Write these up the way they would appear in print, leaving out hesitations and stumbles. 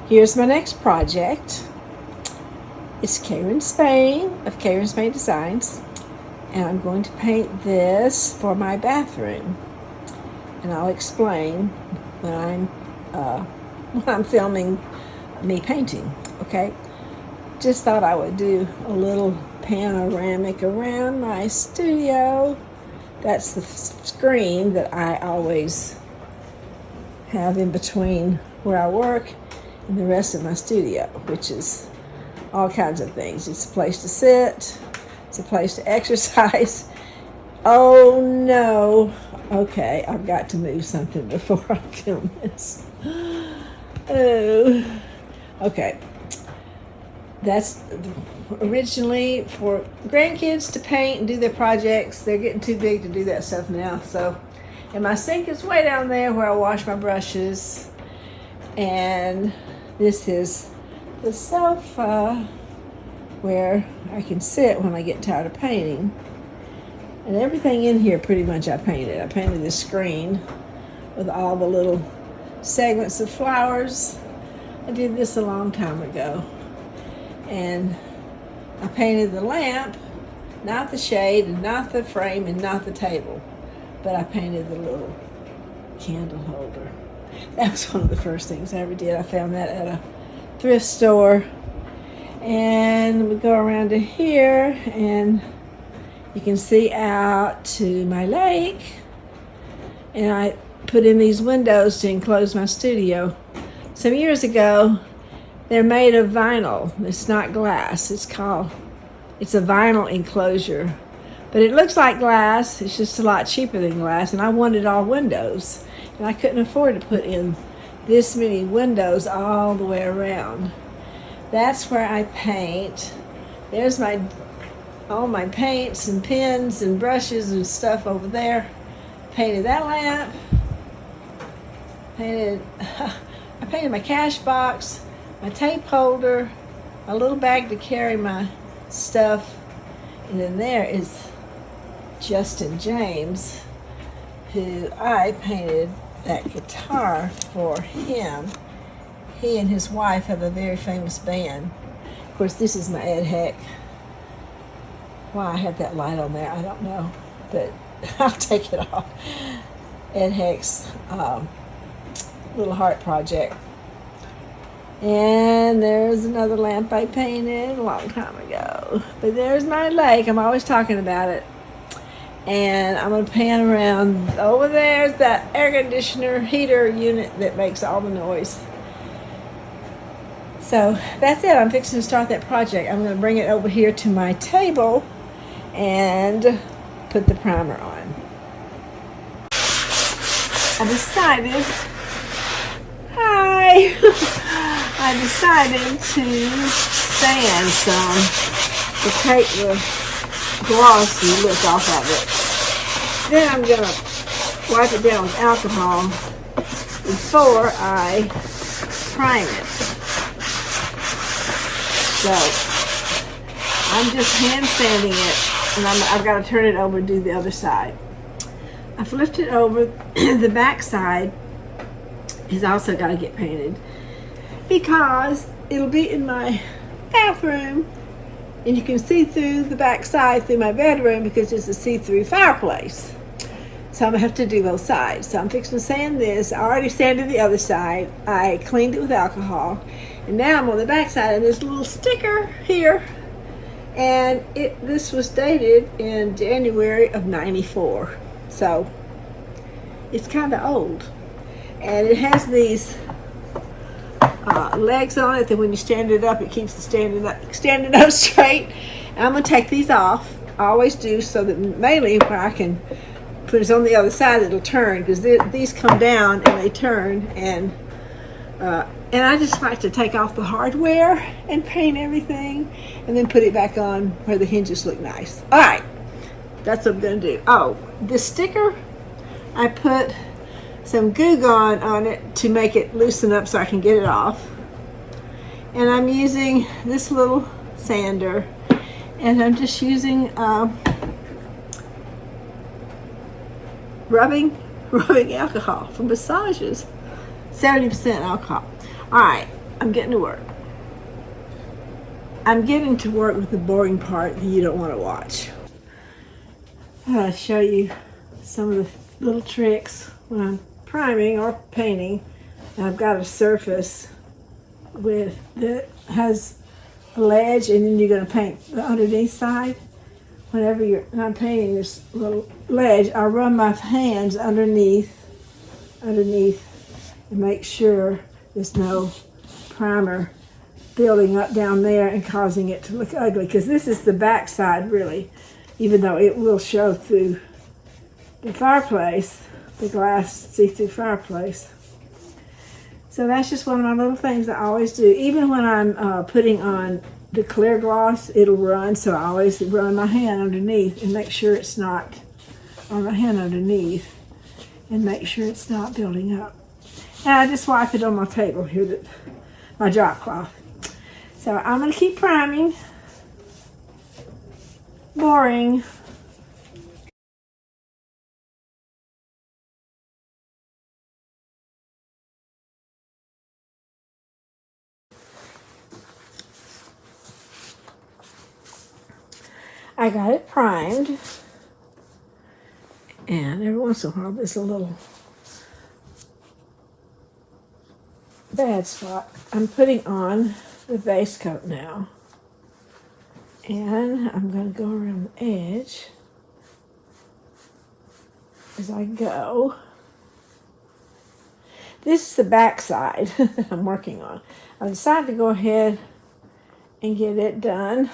Here's my next project. It's Kayren Spain of Kayren Spain Designs, and I'm going to paint this for my bathroom. And I'll explain when I'm filming me painting. Okay. Just thought I would do a little panoramic around my studio. That's the screen that I always have in between where I work and the rest of my studio, which is all kinds of things. It's a place to sit. It's a place to exercise. Oh no. Okay, I've got to move something before I film this. Oh. Okay. That's originally for grandkids to paint and do their projects. They're getting too big to do that stuff now. So, and my sink is way down there where I wash my brushes. And this is the sofa where I can sit when I get tired of painting. And everything in here pretty much I painted. I painted the screen with all the little segments of flowers. I did this a long time ago. And I painted the lamp, not the shade, and not the frame, and not the table. But I painted the little candle holder. That was one of the first things I ever did. I found that at a thrift store. And we go around to here, and you can see out to my lake. And I put in these windows to enclose my studio. Some years ago, they're made of vinyl. It's not glass. It's a vinyl enclosure. But it looks like glass. It's just a lot cheaper than glass. And I wanted all windows. And I couldn't afford to put in this many windows all the way around. That's where I paint. There's all my paints and pens and brushes and stuff over there. Painted that lamp. I painted my cash box, my tape holder, a little bag to carry my stuff. And then there is Justin James, who I painted that guitar for him. He and his wife have a very famous band. Of course, this is my Ed Heck. Why I have that light on there, I don't know, but I'll take it off. Ed Heck's little heart project. And there's another lamp I painted a long time ago. But there's my lake. I'm always talking about it. And I'm going to pan around. Over there's that air conditioner heater unit that makes all the noise. So that's it. I'm fixing to start that project. I'm going to bring it over here to my table and put the primer on. I decided to sand some to take the glossy look off of it. Then I'm going to wipe it down with alcohol before I prime it. So I'm just hand sanding it, and I've got to turn it over and do the other side. I flipped it over. The back side has also got to get painted because it'll be in my bathroom, and you can see through the back side through my bedroom because it's a see-through fireplace. So I'm going to have to do both sides. So I'm fixing to sand this. I already sanded the other side. I cleaned it with alcohol. And now I'm on the back side, and there's a little sticker here. And this was dated in January of '94. So it's kind of old. And it has these legs on it that when you stand it up, it keeps it standing up straight. And I'm going to take these off. I always do, so that mainly where I can put it on the other side, it'll turn, because these come down and they turn. And I just like to take off the hardware and paint everything and then put it back on where the hinges look nice. All right, that's what I'm going to do. Oh, this sticker, I put some Goo Gone on it to make it loosen up so I can get it off. And I'm using this little sander, and I'm just using rubbing alcohol for massages. 70% alcohol. All right, I'm getting to work. I'm getting to work with the boring part that you don't want to watch. I'll show you some of the little tricks when I'm priming or painting. And I've got a surface that has a ledge, and then you're going to paint the underneath side. Whenever I'm painting this little ledge, I'll run my hands underneath, and make sure there's no primer building up down there and causing it to look ugly, because this is the back side really, even though it will show through the fireplace, the glass see-through fireplace. So that's just one of my little things I always do. Even when I'm putting on the clear gloss, it'll run, so I always run my hand underneath and make sure it's not, on my hand underneath, and make sure it's not building up. And I just wipe it on my table here, my drop cloth. So I'm going to keep priming. Boring. I got it primed. And every once in a while there's a little bad spot. I'm putting on the base coat now, and I'm going to go around the edge as I go. This is the back side that I'm working on. I decided to go ahead and get it done.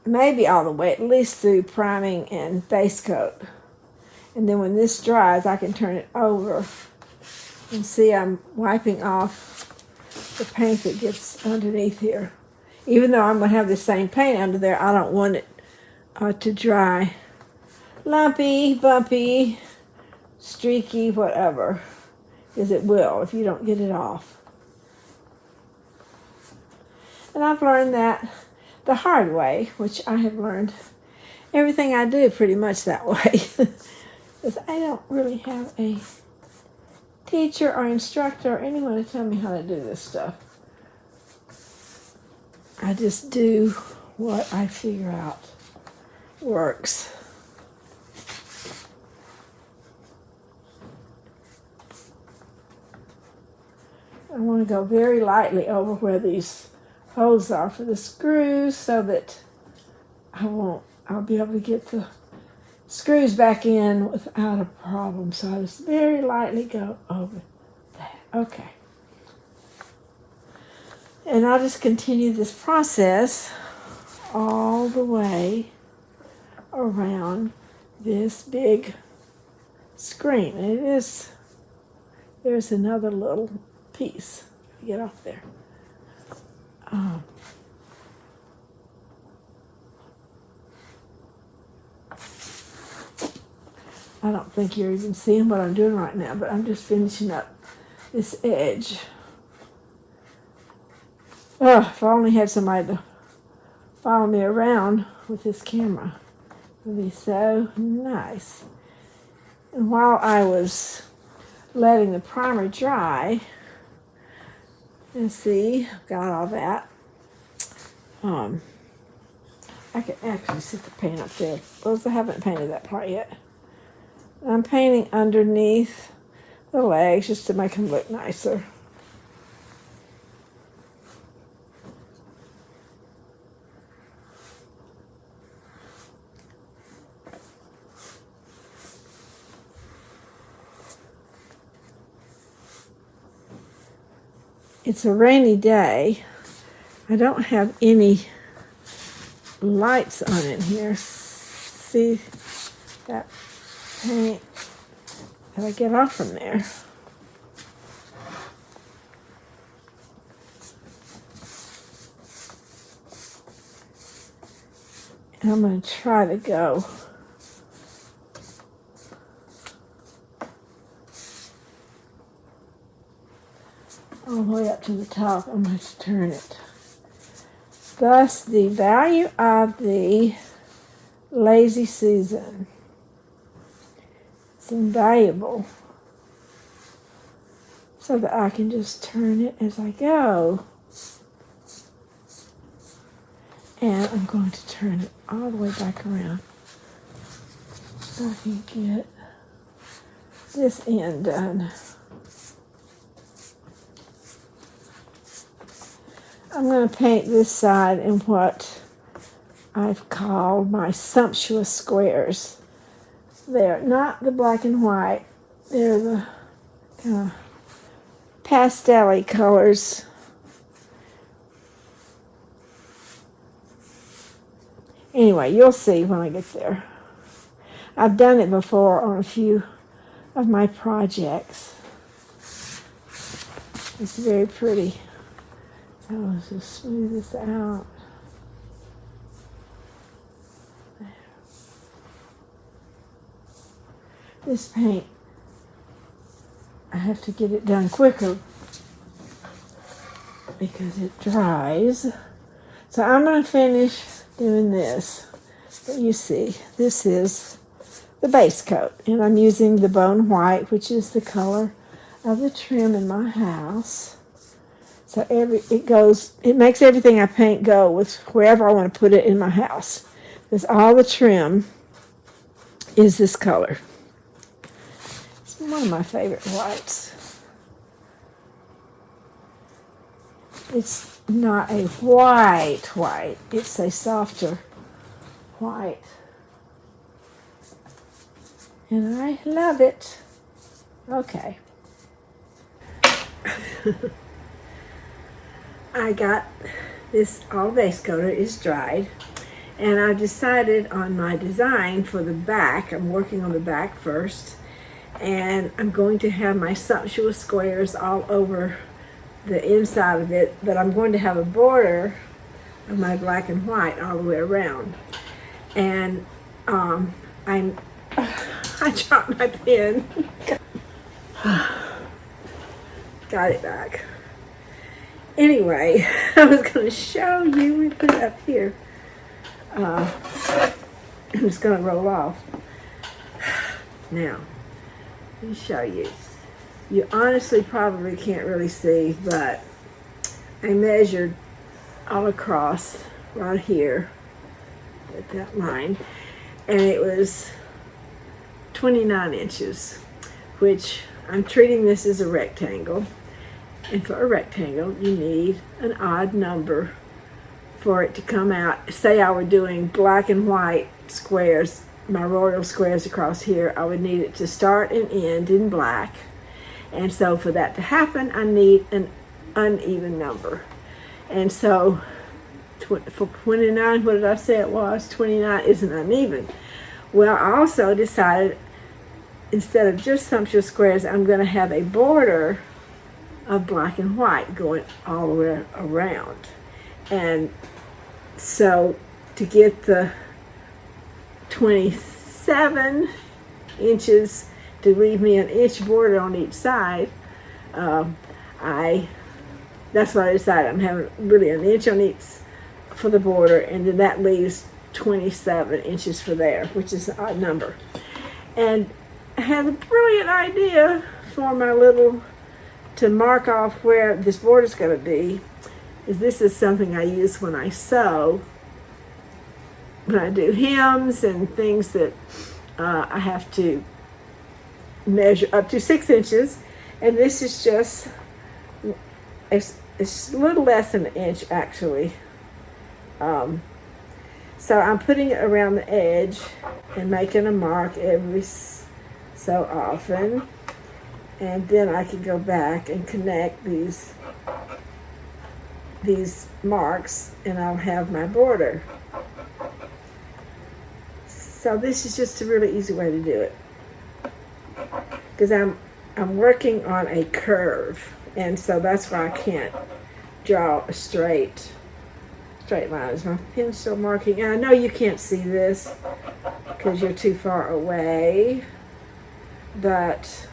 Maybe all the way, at least through priming and base coat. And then when this dries, I can turn it over and see I'm wiping off the paint that gets underneath here. Even though I'm going to have the same paint under there, I don't want it to dry lumpy, bumpy, streaky, whatever, because it will if you don't get it off. And I've learned that the hard way, which I have learned everything I do pretty much that way, because I don't really have a teacher or instructor or anyone to tell me how to do this stuff. I just do what I figure out works. I want to go very lightly over where these holes are for the screws, so that I'll be able to get the screws back in without a problem. So I just very lightly go over that. Okay. And I'll just continue this process all the way around this big screen. And there's another little piece. Get off there. I don't think you're even seeing what I'm doing right now, but I'm just finishing up this edge. Oh, if I only had somebody to follow me around with this camera, it would be so nice. And while I was letting the primer dry, and see, I've got all that. I can actually set the paint up there. Well, I haven't painted that part yet. I'm painting underneath the legs just to make them look nicer. It's a rainy day. I don't have any lights on in here. See that paint that I get off from there. And I'm going to try to go all the way up to the top. I'm going to turn it. Thus, the value of the lazy Susan. It's invaluable. so that I can just turn it as I go. And I'm going to turn it all the way back around so I can get this end done. I'm going to paint this side in what I've called my sumptuous squares. They're not the black and white. They're the kind of pastel-y colors. Anyway, you'll see when I get there. I've done it before on a few of my projects. It's very pretty. So let's just smooth this out. There. This paint, I have to get it done quicker because it dries. So I'm going to finish doing this. But you see, this is the base coat. And I'm using the bone white, which is the color of the trim in my house. So it makes everything I paint go with wherever I want to put it in my house. Because all the trim is this color. It's one of my favorite whites. It's not a white. It's a softer white. And I love it. Okay. I got this all base coater is dried, and I decided on my design for the back. I'm working on the back first, and I'm going to have my sumptuous squares all over the inside of it, but I'm going to have a border of my black and white all the way around. And I dropped my pen. Got it back. Anyway, I was going to show you. We put it up here. I'm just going to roll off. Now, let me show you. You honestly probably can't really see, but I measured all across right here at that line, and it was 29 inches, which I'm treating this as a rectangle. And for a rectangle, you need an odd number for it to come out. Say I were doing black and white squares, my royal squares across here, I would need it to start and end in black. And so for that to happen, I need an uneven number. And so for 29, what did I say it was? 29 isn't uneven. Well, I also decided instead of just sumptuous squares, I'm going to have a border of black and white going all the way around. And so to get the 27 inches to leave me an inch border on each side, that's what I decided. I'm having really an inch on each for the border, and then that leaves 27 inches for there, which is an odd number. And I had a brilliant idea for my little, to mark off where this border is going to be. This is something I use when I sew, when I do hems and things that I have to measure up to 6 inches, and this is just it's a little less than an inch actually. So I'm putting it around the edge and making a mark every so often, and then I can go back and connect these marks, and I'll have my border. So this is just a really easy way to do it, because I'm working on a curve, and so that's why I can't draw a straight line. Is my pen still marking? And I know you can't see this because you're too far away, but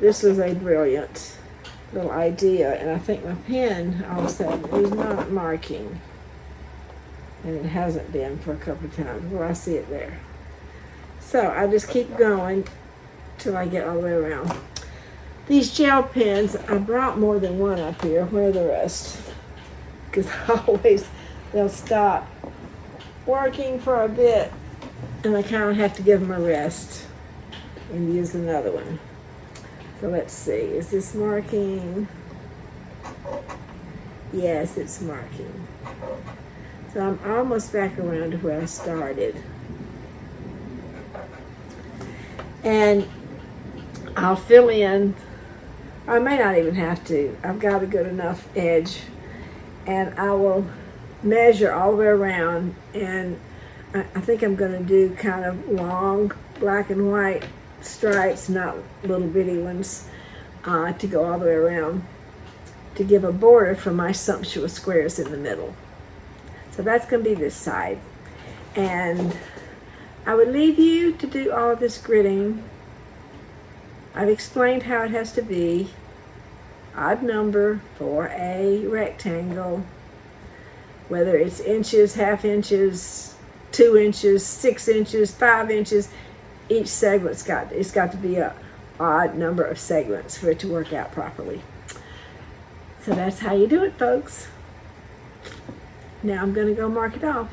this was a brilliant little idea, and I think my pen all of a sudden is not marking, and it hasn't been for a couple of times. Well, I see it there. So I just keep going till I get all the way around. these gel pens, I brought more than one up here. Where are the rest? Because they'll stop working for a bit, and I kind of have to give them a rest and use another one. So let's see, is this marking? Yes, it's marking. So I'm almost back around to where I started. And I'll fill in, I may not even have to. I've got a good enough edge, and I will measure all the way around, and I think I'm going to do kind of long black and white stripes, not little bitty ones, to go all the way around to give a border for my sumptuous squares in the middle. So that's going to be this side. And I would leave you to do all of this gridding. I've explained how it has to be. Odd number for a rectangle, whether it's inches, half inches, 2 inches, 6 inches, 5 inches. Each segment's got to be a odd number of segments for it to work out properly. So that's how you do it, folks. Now I'm going to go mark it off.